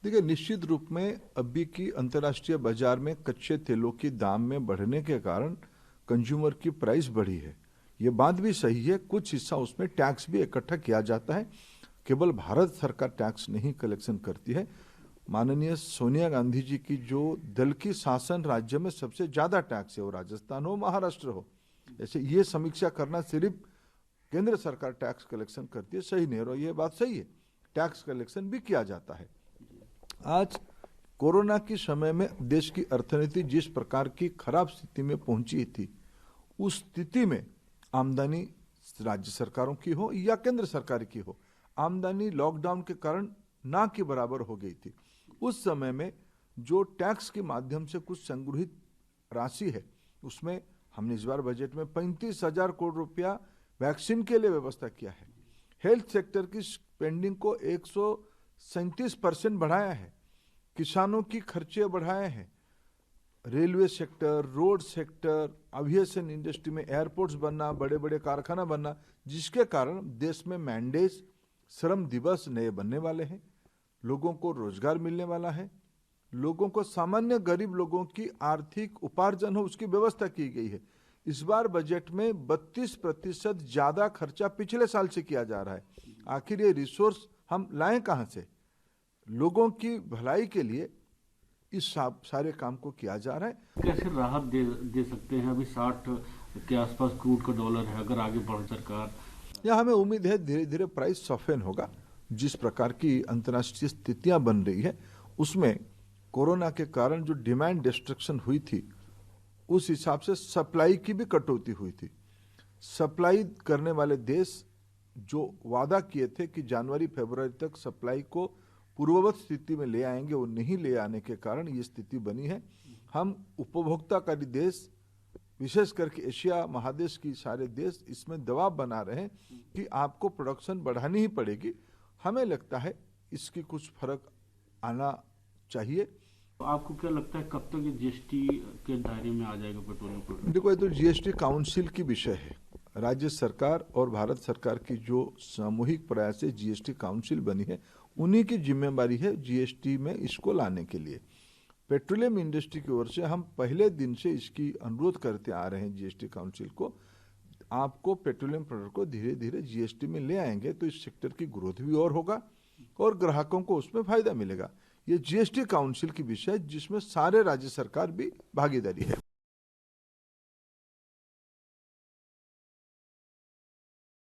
देखिए, निश्चित रूप में अभी की अंतर्राष्ट्रीय बाजार में कच्चे तेलों की दाम में बढ़ने के कारण कंज्यूमर की प्राइस बढ़ी है। ये बात भी सही है, कुछ हिस्सा उसमें टैक्स भी इकट्ठा किया जाता है। केवल भारत सरकार टैक्स नहीं कलेक्शन करती है। माननीय सोनिया गांधी जी की जो दल की शासन राज्य में सबसे ज्यादा टैक्स है, वो राजस्थान हो महाराष्ट्र हो, ऐसे ये समीक्षा करना सिर्फ केंद्र सरकार टैक्स कलेक्शन करती है सही नहीं, और ये बात सही है, टैक्स कलेक्शन भी किया जाता है। आज कोरोना के समय में देश की अर्थनीति जिस प्रकार की खराब स्थिति में पहुंची थी, उस स्थिति में आमदनी राज्य सरकारों की हो या केंद्र सरकार की हो, आमदनी लॉकडाउन के कारण ना के बराबर हो गई थी। उस समय में जो टैक्स के माध्यम से कुछ संग्रहित राशि है, उसमें हमने इस बार बजट में 35,000 करोड़ रुपया वैक्सीन के लिए व्यवस्था किया है। हेल्थ सेक्टर की स्पेंडिंग को 137% बढ़ाया है। किसानों की खर्चे बढ़ाए हैं। Railway sector, road sector, aviation industry में एयरपोर्ट्स बनना, बड़े बड़े कारखाना बनना, जिसके कारण देश में मैंडेज, श्रम दिवस नए बनने वाले हैं, लोगों को रोजगार मिलने वाला है, लोगों को, सामान्य गरीब लोगों की आर्थिक उपार्जन हो उसकी व्यवस्था की गई है। इस बार बजट में 32% ज्यादा खर्चा पिछले साल से किया जा रहा है। आखिर ये रिसोर्स हम लाएं कहां से? लोगों की भलाई के लिए इस सारे काम को किया जा रहा है। कैसे राहत दे सकते हैं? अभी 60 के आसपास क्रूड का डॉलर है, अगर आगे बढ़ सरकार, या हमें उम्मीद है धीरे धीरे प्राइस सॉफ्टन होगा। जिस प्रकार की अंतर्राष्ट्रीय स्थितियां बन रही है, उसमें कोरोना के कारण जो डिमांड डिस्ट्रक्शन हुई थी, उस हिसाब से सप्लाई की भी कटौती हुई थी। सप्लाई करने वाले देश जो वादा किए थे कि जनवरी फरवरी तक सप्लाई को पूर्ववत स्थिति में ले आएंगे, वो नहीं ले आने के कारण ये स्थिति बनी है। हम उपभोक्ताकारी देश, विशेष करके एशिया महादेश की सारे देश इसमें दबाव बना रहे हैं कि आपको प्रोडक्शन बढ़ानी ही पड़ेगी। हमें लगता है इसकी कुछ फर्क आना चाहिए। तो आपको क्या लगता है कब तक ये जीएसटी के दायरे में आ जाएगा पेट्रोलियम प्रोडक्ट? देखो, ये तो जीएसटी काउंसिल की विषय है। राज्य सरकार और भारत सरकार की जो सामूहिक प्रयास से जीएसटी काउंसिल बनी है, उन्हीं की जिम्मेदारी है जीएसटी में इसको लाने के लिए। पेट्रोलियम इंडस्ट्री की ओर से हम पहले दिन से इसकी अनुरोध करते आ रहे हैं जीएसटी काउंसिल को, आपको पेट्रोलियम प्रोडक्ट को धीरे धीरे जीएसटी में ले आएंगे तो इस सेक्टर की ग्रोथ भी और होगा और ग्राहकों को उसमें फायदा मिलेगा। ये जीएसटी काउंसिल की विषय जिसमें सारे राज्य सरकार भी भागीदारी है।